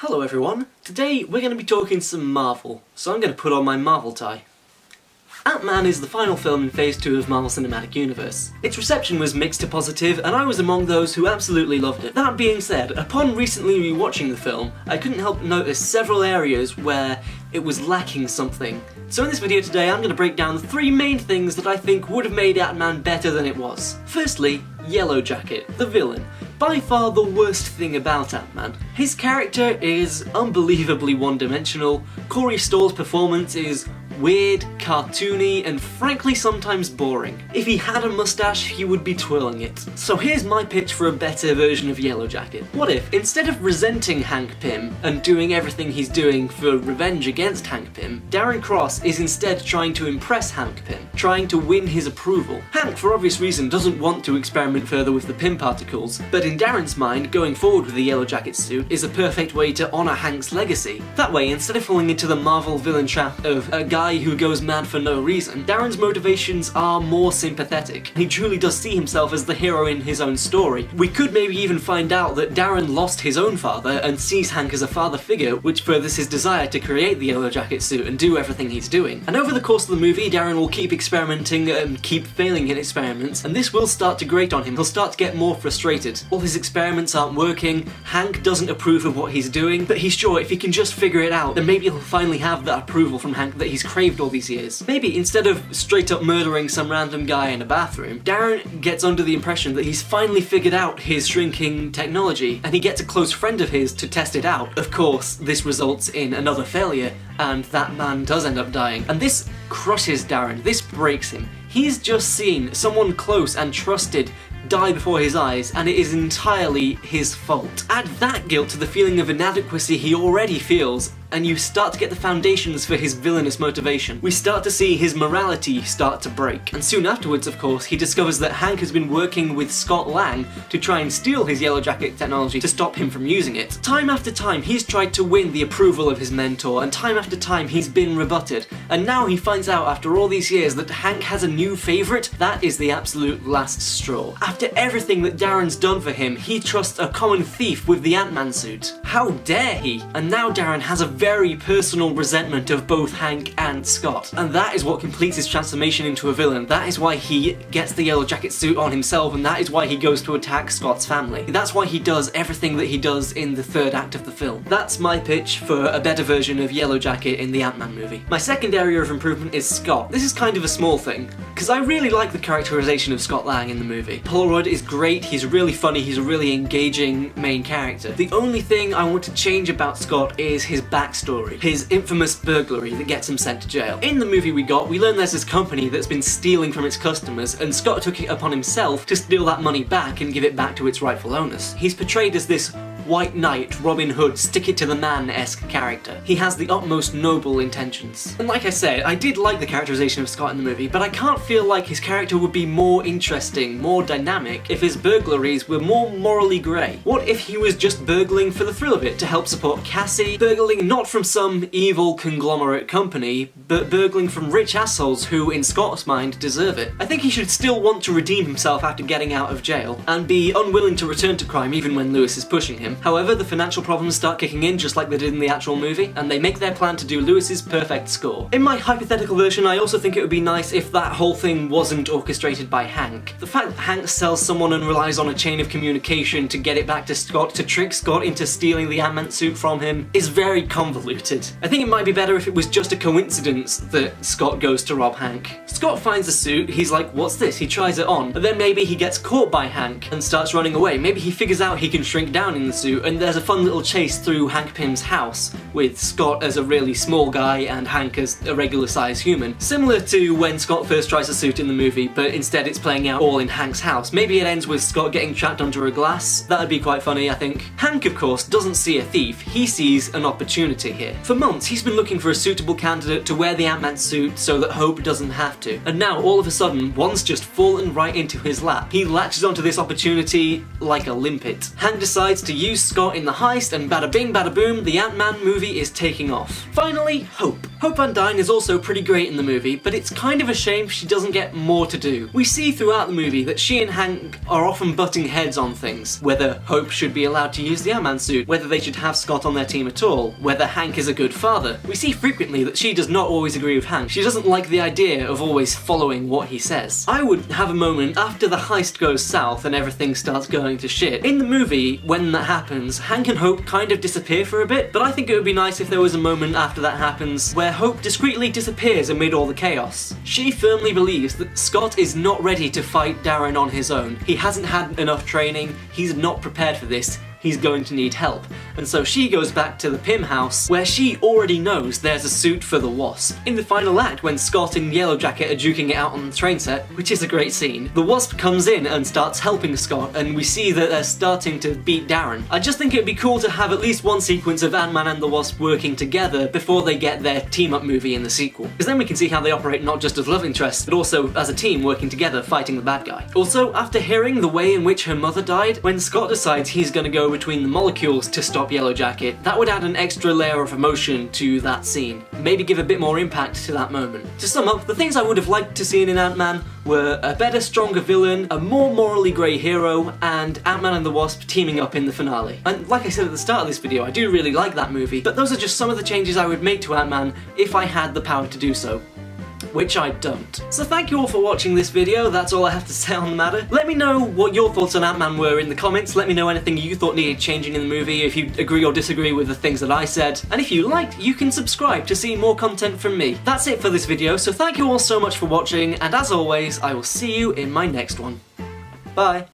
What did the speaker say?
Hello everyone, today we're going to be talking some Marvel, so I'm going to put on my Marvel tie. Ant-Man is the final film in Phase 2 of Marvel Cinematic Universe. Its reception was mixed to positive, and I was among those who absolutely loved it. That being said, upon recently rewatching the film, I couldn't help notice several areas where it was lacking something. So in this video today, I'm going to break down the three main things that I think would have made Ant-Man better than it was. Firstly, Yellow Jacket, the villain. By far the worst thing about Ant-Man. His character is unbelievably one-dimensional, Corey Stoll's performance is weird, cartoony, and frankly sometimes boring. If he had a mustache, he would be twirling it. So here's my pitch for a better version of Yellow Jacket. What if, instead of resenting Hank Pym and doing everything he's doing for revenge against Hank Pym, Darren Cross is instead trying to impress Hank Pym, trying to win his approval. Hank, for obvious reason, doesn't want to experiment further with the Pym particles, but in Darren's mind, going forward with the Yellow Jacket suit is a perfect way to honour Hank's legacy. That way, instead of falling into the Marvel villain trap of a guy who goes mad for no reason, Darren's motivations are more sympathetic. He truly does see himself as the hero in his own story. We could maybe even find out that Darren lost his own father and sees Hank as a father figure, which furthers his desire to create the Yellow Jacket suit and do everything he's doing. And over the course of the movie, Darren will keep experimenting and keep failing in experiments, and this will start to grate on him. He'll start to get more frustrated. All his experiments aren't working, Hank doesn't approve of what he's doing, but he's sure if he can just figure it out, then maybe he'll finally have that approval from Hank that he's craved all these years. Maybe instead of straight up murdering some random guy in a bathroom, Darren gets under the impression that he's finally figured out his shrinking technology, and he gets a close friend of his to test it out. Of course, this results in another failure, and that man does end up dying. And this crushes Darren, this breaks him. He's just seen someone close and trusted die before his eyes, and it is entirely his fault. Add that guilt to the feeling of inadequacy he already feels, and you start to get the foundations for his villainous motivation. We start to see his morality start to break. And soon afterwards, of course, he discovers that Hank has been working with Scott Lang to try and steal his Yellow Jacket technology to stop him from using it. Time after time, he's tried to win the approval of his mentor, and time after time, he's been rebutted. And now he finds out, after all these years, that Hank has a new favourite. That is the absolute last straw. After everything that Darren's done for him, he trusts a common thief with the Ant-Man suit. How dare he? And now Darren has a very personal resentment of both Hank and Scott. And that is what completes his transformation into a villain. That is why he gets the Yellow Jacket suit on himself, and that is why he goes to attack Scott's family. That's why he does everything that he does in the third act of the film. That's my pitch for a better version of Yellow Jacket in the Ant-Man movie. My second area of improvement is Scott. This is kind of a small thing, because I really like the characterization of Scott Lang in the movie. Paul Rudd is great, he's really funny, he's a really engaging main character. The only thing I want to change about Scott is his backstory, his infamous burglary that gets him sent to jail. In the movie we learn there's this company that's been stealing from its customers, and Scott took it upon himself to steal that money back and give it back to its rightful owners. He's portrayed as this White Knight, Robin Hood, stick-it-to-the-man-esque character. He has the utmost noble intentions. And like I said, I did like the characterization of Scott in the movie, but I can't feel like his character would be more interesting, more dynamic, if his burglaries were more morally grey. What if he was just burgling for the thrill of it, to help support Cassie, burgling not from some evil conglomerate company, but burgling from rich assholes who, in Scott's mind, deserve it? I think he should still want to redeem himself after getting out of jail, and be unwilling to return to crime even when Lewis is pushing him. However, the financial problems start kicking in just like they did in the actual movie, and they make their plan to do Lewis's perfect score. In my hypothetical version, I also think it would be nice if that whole thing wasn't orchestrated by Hank. The fact that Hank sells someone and relies on a chain of communication to get it back to Scott, to trick Scott into stealing the Ant-Man suit from him, is very convoluted. I think it might be better if it was just a coincidence that Scott goes to rob Hank. Scott finds the suit, he's like, what's this? He tries it on, and then maybe he gets caught by Hank and starts running away. Maybe he figures out he can shrink down in the suit, and there's a fun little chase through Hank Pym's house, with Scott as a really small guy and Hank as a regular-sized human. Similar to when Scott first tries the suit in the movie, but instead it's playing out all in Hank's house. Maybe it ends with Scott getting trapped under a glass. That'd be quite funny, I think. Hank, of course, doesn't see a thief, he sees an opportunity here. For months, he's been looking for a suitable candidate to wear the Ant-Man suit so that Hope doesn't have to. And now, all of a sudden, one's just fallen right into his lap. He latches onto this opportunity like a limpet. Hank decides to use rescues Scott in the heist, and bada bing bada boom, the Ant-Man movie is taking off. Finally, Hope. Hope Van Dyne is also pretty great in the movie, but it's kind of a shame she doesn't get more to do. We see throughout the movie that she and Hank are often butting heads on things. Whether Hope should be allowed to use the Ant-Man suit, whether they should have Scott on their team at all, whether Hank is a good father. We see frequently that she does not always agree with Hank. She doesn't like the idea of always following what he says. I would have a moment after the heist goes south and everything starts going to shit. In the movie, when that happens, Hank and Hope kind of disappear for a bit, but I think it would be nice if there was a moment after that happens where Hope discreetly disappears amid all the chaos. She firmly believes that Scott is not ready to fight Darren on his own. He hasn't had enough training, he's not prepared for this. He's going to need help. And so she goes back to the Pym house, where she already knows there's a suit for the Wasp. In the final act, when Scott and Yellowjacket are duking it out on the train set, which is a great scene, the Wasp comes in and starts helping Scott, and we see that they're starting to beat Darren. I just think it'd be cool to have at least one sequence of Ant-Man and the Wasp working together before they get their team-up movie in the sequel. Because then we can see how they operate not just as love interests, but also as a team working together fighting the bad guy. Also, after hearing the way in which her mother died, when Scott decides he's gonna go between the molecules to stop Yellowjacket, that would add an extra layer of emotion to that scene. Maybe give a bit more impact to that moment. To sum up, the things I would have liked to see in Ant-Man were a better, stronger villain, a more morally grey hero, and Ant-Man and the Wasp teaming up in the finale. And like I said at the start of this video, I do really like that movie, but those are just some of the changes I would make to Ant-Man if I had the power to do so. Which I don't. So thank you all for watching this video, that's all I have to say on the matter. Let me know what your thoughts on Ant-Man were in the comments, let me know anything you thought needed changing in the movie, if you agree or disagree with the things that I said, and if you liked, you can subscribe to see more content from me. That's it for this video, so thank you all so much for watching, and as always, I will see you in my next one. Bye!